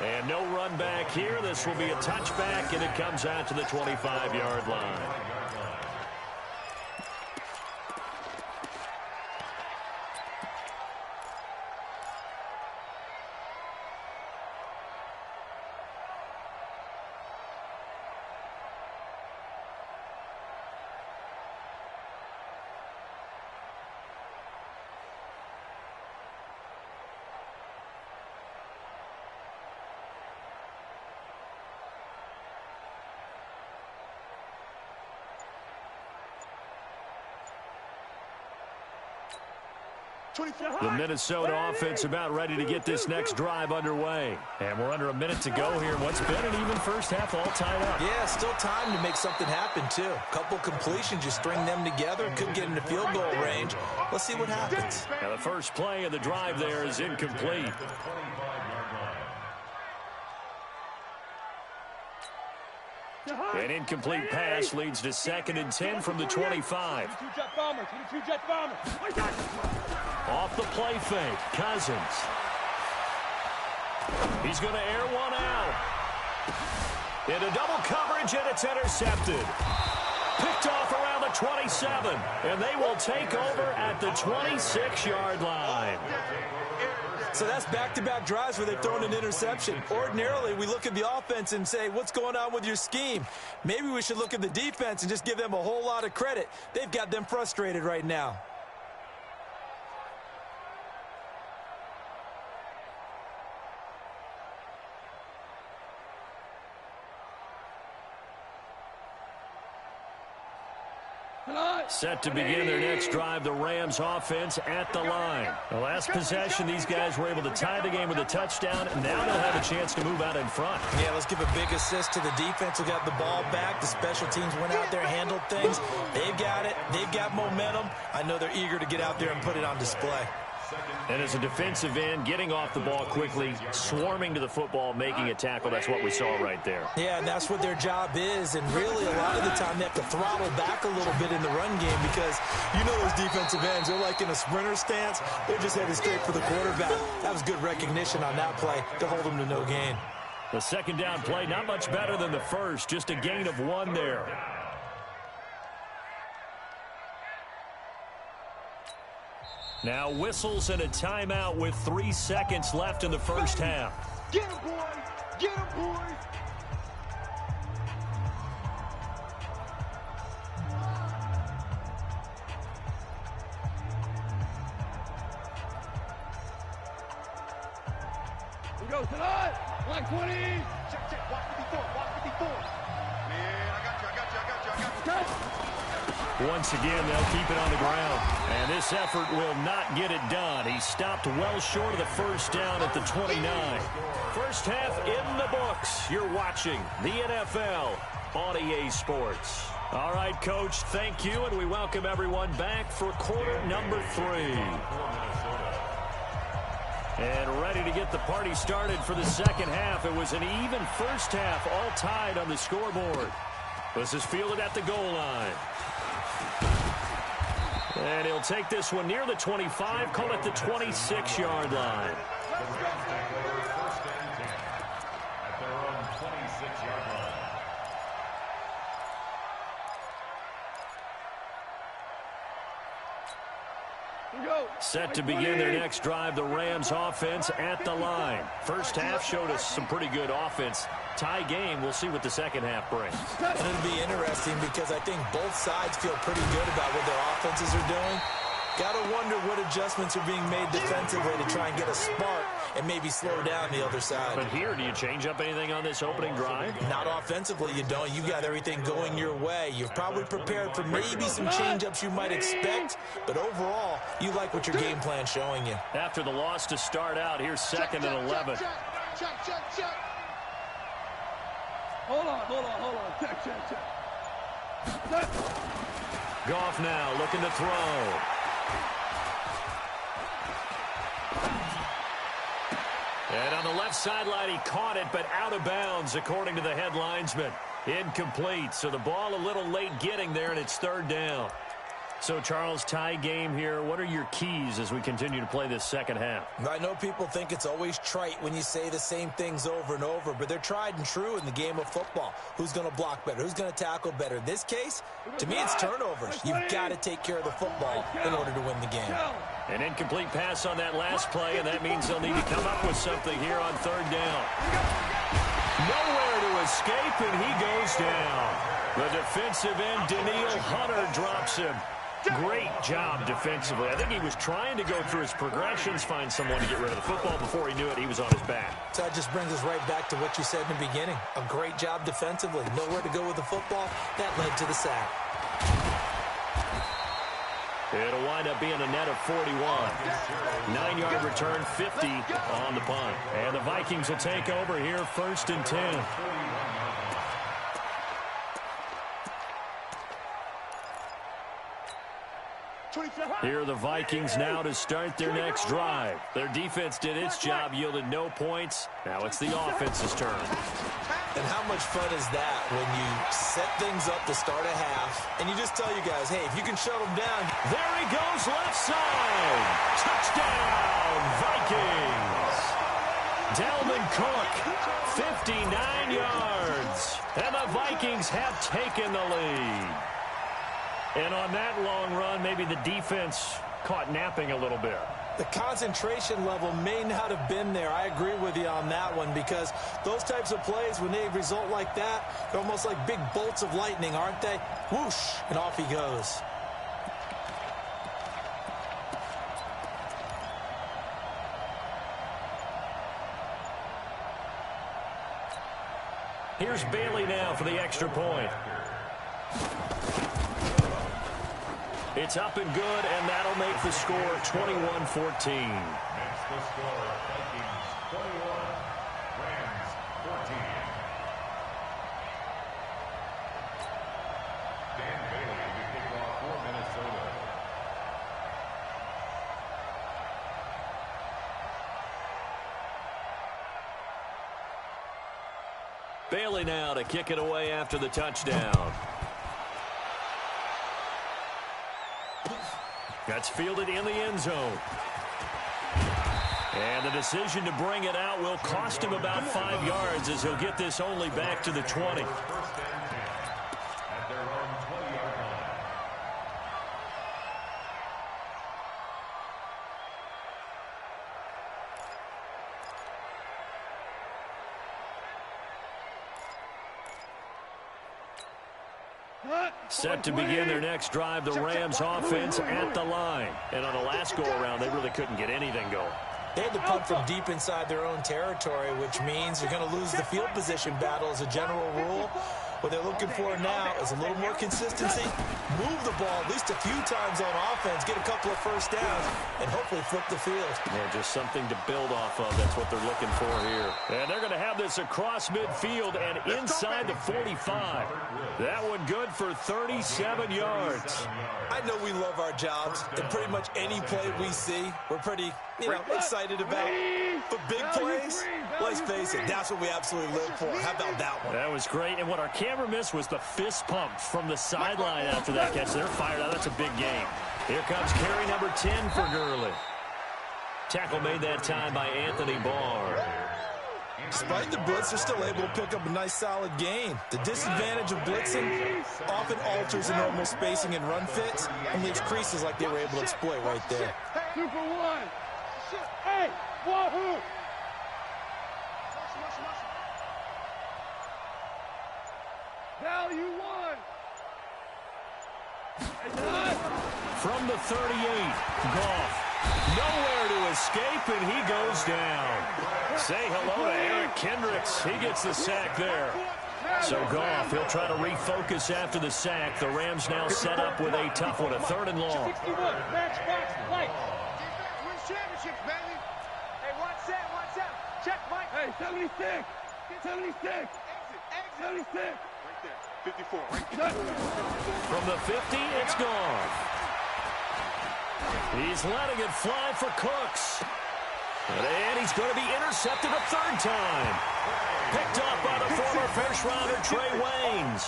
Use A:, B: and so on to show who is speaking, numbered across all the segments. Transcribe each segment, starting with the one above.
A: And no run back here. This will be a touchback, and it comes out to the 25-yard line. The Minnesota offense about ready to get this next drive underway. And we're under a minute to go here. What's been an even first half all tied up.
B: Yeah, still time to make something happen, too. Couple completions, just string them together. Could get into field goal range. Let's see what happens.
A: Now the first play of the drive there is incomplete. An incomplete pass leads to 2nd and 10 from the 25. Off the play fake, Cousins. He's going to air one out. Into double coverage, and it's intercepted. Picked off around the 27, and they will take over at the 26-yard line.
B: So that's back-to-back drives where they've thrown an interception. Ordinarily, we look at the offense and say, what's going on with your scheme? Maybe we should look at the defense and just give them a whole lot of credit. They've got them frustrated right now.
A: Set to begin their next drive, the Rams offense at the line. The last possession, these guys were able to tie the game with a touchdown, and now they'll have a chance to move out in front.
B: Yeah, let's give a big assist to the defense who got the ball back. The special teams went out there, handled things. They've got it. They've got momentum. I know they're eager to get out there and put it on display.
A: And as a defensive end, getting off the ball quickly, swarming to the football, making a tackle, that's what we saw right there.
B: Yeah, and that's what their job is. And really, a lot of the time, they have to throttle back a little bit in the run game because you know those defensive ends, they're like in a sprinter stance. They're just headed straight for the quarterback. That was good recognition on that play to hold them to no gain.
A: The second down play, not much better than the first, just a gain of 1 there. Now whistles and a timeout with 3 seconds left in the first half.
C: Get him, boys! Get him, boys! We go tonight! Black 20! Check, walk 54, walk 54. Man, I got you.
A: Once again, they'll keep it on the ground. And this effort will not get it done. He stopped well short of the first down at the 29. First half in the books. You're watching the NFL on EA Sports. All right, Coach, thank you, and we welcome everyone back for quarter number 3. And ready to get the party started for the second half. It was an even first half, all tied on the scoreboard. This is fielded at the goal line. And he'll take this one near the 25, call it the 26-yard line. Set to begin their next drive, the Rams offense at the line. First half showed us some pretty good offense. Tie game, we'll see what the second half brings.
B: And it'll be interesting because I think both sides feel pretty good about what their offenses are doing. Got to wonder what adjustments are being made defensively to try and get a spark and maybe slow down the other side.
A: But here, do you change up anything on this opening drive?
B: Not offensively, you don't. You got everything going your way. You've probably prepared for maybe some change-ups you might expect, but overall, you like what your game plan's showing you.
A: After the loss to start out, here's 2nd and 11.
C: Check. Hold on. Check.
A: Goff now looking to throw. And on the left sideline, he caught it, but out of bounds, according to the head linesman. Incomplete, so the ball a little late getting there, and it's 3rd down. So, Charles, tie game here. What are your keys as we continue to play this second half?
B: I know people think it's always trite when you say the same things over and over, but they're tried and true in the game of football. Who's going to block better? Who's going to tackle better? In this case, to me, it's turnovers. You've got to take care of the football in order to win the game.
A: An incomplete pass on that last play, and that means they'll need to come up with something here on third down. Nowhere to escape, and he goes down. The defensive end, Daniil Hunter, drops him. Great job defensively. I think he was trying to go through his progressions, find someone to get rid of the football. Before he knew it, he was on his back.
B: So that just brings us right back to what you said in the beginning. A great job defensively. Nowhere to go with the football. That led to the sack.
A: It'll wind up being a net of 41. 9-yard return, 50 on the punt. And the Vikings will take over here, 1st and 10. Here are the Vikings now to start their next drive. Their defense did its job, yielded no points. Now it's the offense's turn.
B: And how much fun is that when you set things up to start a half, and you just tell you guys, hey, if you can shut them down.
A: There he goes, left side. Touchdown, Vikings. Dalvin Cook, 59 yards. And the Vikings have taken the lead. And on that long run, maybe the defense caught napping a little bit.
B: The concentration level may not have been there. I agree with you on that one, because those types of plays, when they result like that, they're almost like big bolts of lightning, aren't they? Whoosh, and off he goes.
A: Here's Bailey now for the extra point. It's up and good, and that'll make the score 21-14.
D: Makes the score Vikings 21, Rams 14. Dan Bailey to kick off for Minnesota.
A: Bailey now to kick it away after the touchdown. That's fielded in the end zone. And the decision to bring it out will cost him about 5 yards, as he'll get this only back to the 20.
D: First and 10 at their own 20-yard line.
A: Set to begin their next drive, the Rams offense at the line. And on the last go-around, they really couldn't get anything going.
B: They had to punt from deep inside their own territory, which means you're going to lose the field position battle as a general rule. What they're looking for now is a little more consistency, move the ball at least a few times on offense, get a couple of first downs, and hopefully flip the field.
A: Yeah, just something to build off of. That's what they're looking for here. And they're going to have this across midfield and inside the 45. That one good for 37 yards.
B: I know we love our jobs, and pretty much any play we see, we're pretty, excited about. But big plays, let's face it, that's what we absolutely live for. How about that one?
A: That was great. And what our camera missed was the fist pump from the sideline after that catch. They're fired out. That's a big game. Here comes carry number 10 for Gurley. Tackle made that time by Anthony Barr.
B: Despite the blitz, they're still able to pick up a nice, solid gain. The disadvantage of blitzing often alters the normal spacing and run fits and leaves creases like they were able to exploit right there.
C: 2 for 1. Hey, wahoo! Value 1.
A: From the 38, Goff. Nowhere to escape, and he goes down. Say hello to Eric Kendricks. He gets the sack there. So Goff, he'll try to refocus after the sack. The Rams now set up with a tough one, a 3rd and long.
C: 61, matchbox, light. Win championships, baby. Hey, watch that. Check, Mike. Hey, 76. 76. Exit. 76. Right there. 54, right there.
A: From the 50, it's Goff. He's letting it fly for Cooks. And he's going to be intercepted a 3rd time. Picked up by the former first-rounder Trey Waynes.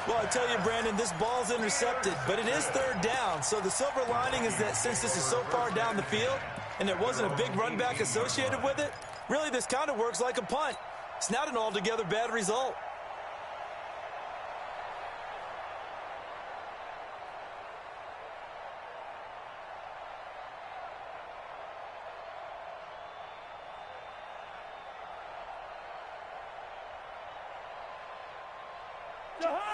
B: Well, I tell you, Brandon, this ball's intercepted, but it is third down. So the silver lining is that since this is so far down the field and there wasn't a big run back associated with it, really this kind of works like a punt. It's not an altogether bad result.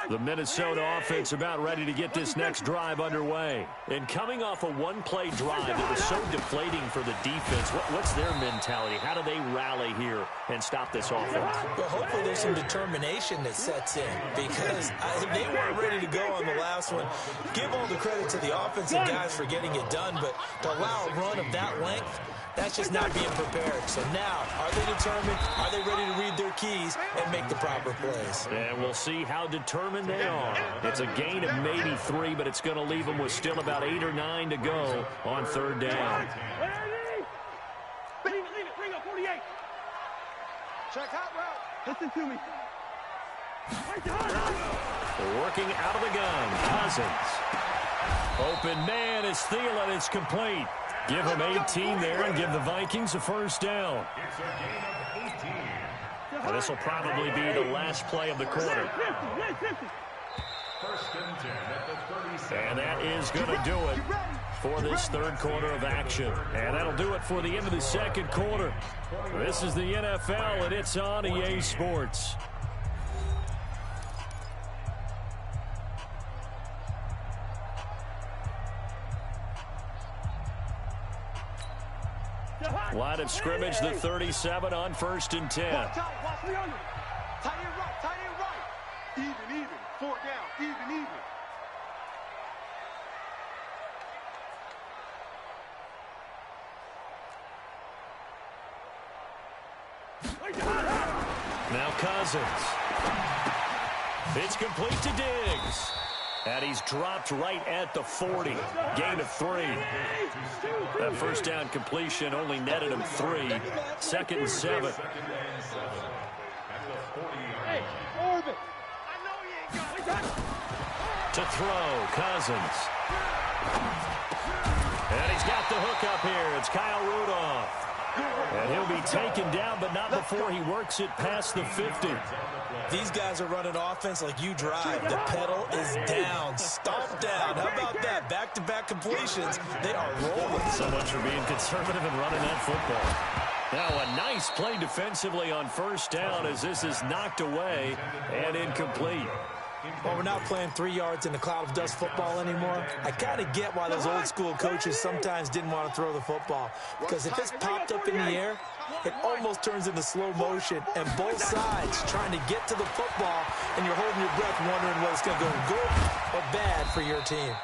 A: The Minnesota offense about ready to get this next drive underway. And coming off a one-play drive that was so deflating for the defense, what's their mentality? How do they rally here and stop this offense?
B: Well, hopefully there's some determination that sets in because they weren't ready to go on the last one. Give all the credit to the offensive guys for getting it done, but to allow a run of that length, that's just not being prepared. So now, are they determined? Are they ready to read their keys and make the proper plays?
A: And we'll see how determined they are. It's a gain of maybe 3, but it's going to leave them with still about 8 or 9 to go on third down.
C: Leave it, bring up 48. Check out route. Listen to me.
A: Working out of the gun, Cousins. Open man is Thielen. It's complete. Give him 18 there and give the Vikings a first down.
D: It's a gain of 18.
A: Well, this will probably be the last play of the quarter.
D: First and 10 at the 37.
A: And that is going to do it for this third quarter of action. And that'll do it for the end of the second quarter. This is the NFL, and it's on EA Sports. Line of scrimmage, the 37 on first and 10.
C: Tight end right. Even. 4 down, even.
A: Now Cousins. It's complete to Diggs. And he's dropped right at the 40. Gain of 3. That first down completion only netted him 3. Second and 7. To throw, Cousins. And he's got the hook up here. It's Kyle Rudolph. And he'll be taken down, but not before he works it past the 50.
B: These guys are running offense like you drive. The pedal is down, stomped down. How about that? Back-to-back completions. They are rolling.
A: So much for being conservative and running that football. Now a nice play defensively on first down as this is knocked away and incomplete.
B: Well, we're not playing 3 yards in the cloud of dust football anymore. I kind of get why those old school coaches sometimes didn't want to throw the football. Because if it's popped up in the air, it almost turns into slow motion. And both sides trying to get to the football, and you're holding your breath wondering whether it's going to go good or bad for your team.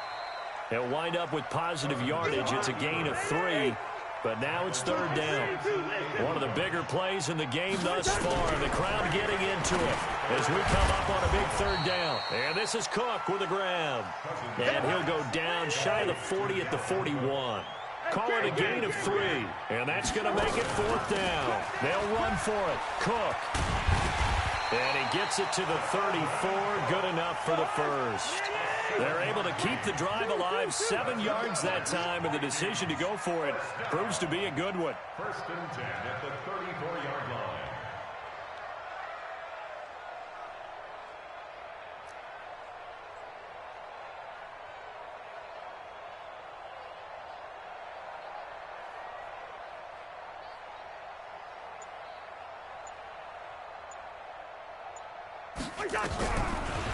A: They'll wind up with positive yardage. It's a gain of 3. But now it's third down. One of the bigger plays in the game thus far. The crowd getting into it as we come up on a big third down. And this is Cook with a grab. And he'll go down shy of the 40 at the 41. Call it a gain of 3. And that's going to make it fourth down. They'll run for it. Cook. And he gets it to the 34. Good enough for the first. They're able to keep the drive alive, 7 yards that time, and the decision to go for it proves to be a good one.
D: First and 10 at the 34-yard line.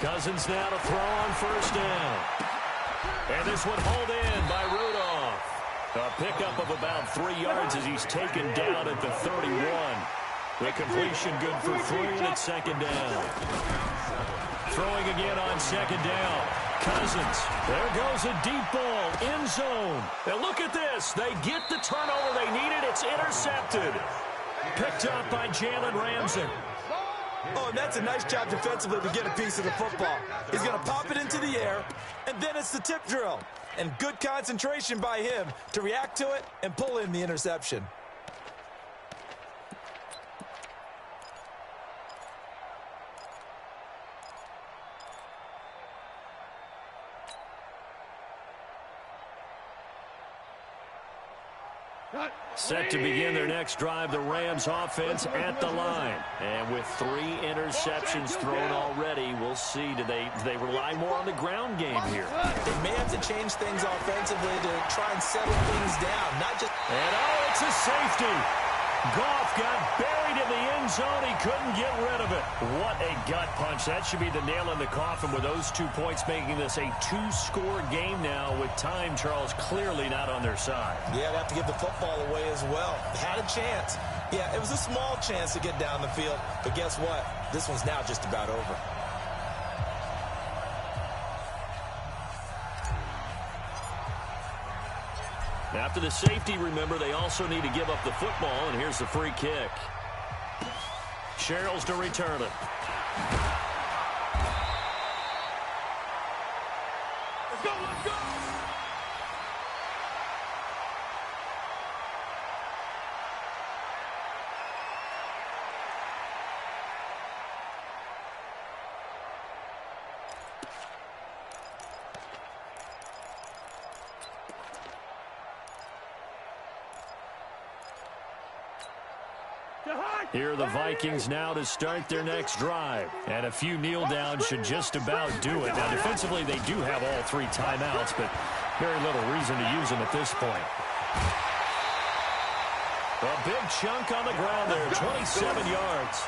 A: Cousins now to throw on first down. And this one hauled in by Rudolph. A pickup of about 3 yards as he's taken down at the 31. The completion good for 3, and it's second down. Throwing again on second down. Cousins. There goes a deep ball. End zone. And look at this. They get the turnover they needed. It's intercepted. Picked up by Jalen Ramsey.
B: Oh, and that's a nice job defensively to get a piece of the football. He's going to pop it into the air, and then it's the tip drill. And good concentration by him to react to it and pull in the interception.
A: Set to begin their next drive, the Rams offense at the line. And with 3 interceptions thrown already, we'll see. Do they rely more on the ground game here?
B: They may have to change things offensively to try and settle things down. Not just.
A: And it's a safety. Goff got buried in the end zone. He couldn't get rid of it. What a gut punch. That should be the nail in the coffin with those 2 points, making this a 2-score game now with time, Charles, clearly not on their side.
B: Yeah, they have to give the football away as well. They had a chance. Yeah, it was a small chance to get down the field. But guess what? This one's now just about over.
A: After the safety, remember, they also need to give up the football, and here's the free kick. Sherrills to return it.
C: Let's go, let's go!
A: Here are the Vikings now to start their next drive. And a few kneel downs should just about do it. Now, defensively, they do have all 3 timeouts, but very little reason to use them at this point. A big chunk on the ground there, 27 yards.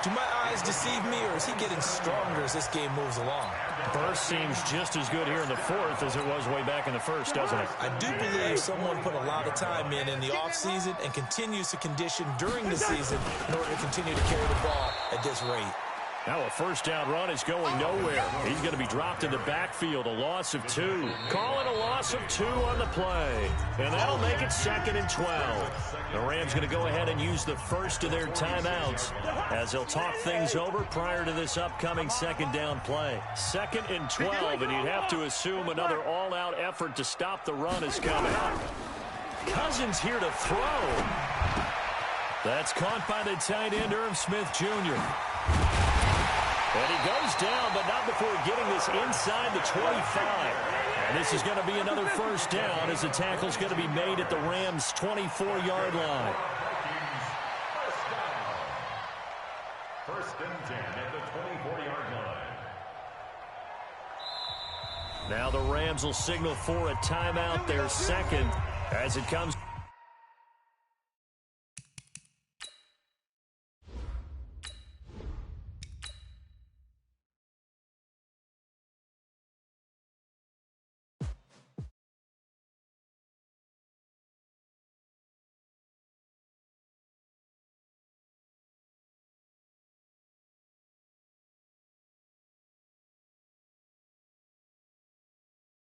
B: Do my eyes deceive me, or is he getting stronger as this game moves along?
A: Burst seems just as good here in the 4th as it was way back in the 1st, doesn't it?
B: I do believe someone put a lot of time in the offseason and continues to condition during the season in order to continue to carry the ball at this rate.
A: Now a first down run is going nowhere. He's going to be dropped in the backfield, a loss of 2. Call it a loss of 2 on the play. And that'll make it 2nd and 12. The Rams going to go ahead and use the first of their timeouts as they'll talk things over prior to this upcoming 2nd down play. 2nd and 12, and you'd have to assume another all-out effort to stop the run is coming. Cousins here to throw. That's caught by the tight end, Irv Smith Jr. And he goes down, but not before getting this inside the 25. And this is going to be another first down as the tackle's going to be made at the Rams' 24-yard line.
D: First and 10 at the 24-yard line.
A: Now the Rams will signal for a timeout, their 2nd, as it comes.